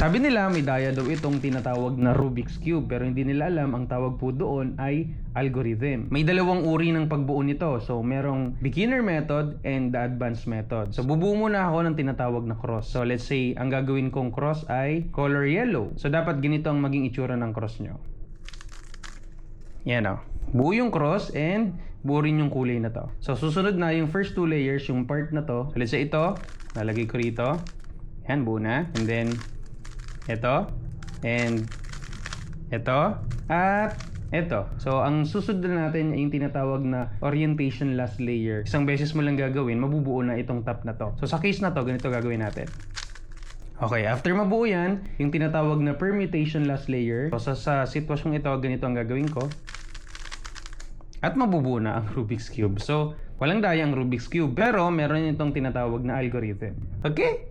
Sabi nila may daya daw itong tinatawag na Rubik's Cube, pero hindi nila alam ang tawag po doon ay algorithm. May dalawang uri ng pagbuo nito. So merong beginner method and the advanced method. So bubuo muna ako ng tinatawag na cross. So let's say ang gagawin kong cross ay color yellow. So dapat ganito ang maging itsura ng cross nyo. Yan o. Buo yung cross and buo rin yung kulay na to. So susunod na yung first two layers, yung part na to. So let's say ito, lalagay ko rito. Yan, buo na. And then ito, and ito, at ito. So, ang susunod na natin ay yung tinatawag na orientation last layer. Isang beses mo lang gagawin, mabubuo na itong top na to. So, sa case na to, ganito gagawin natin. Okay, after mabuo yan, yung tinatawag na permutation last layer. So, sa sitwasyong ito, ganito ang gagawin ko. At mabubuo na ang Rubik's Cube. So, walang daya ang Rubik's Cube, pero meron itong tinatawag na algorithm. Okay?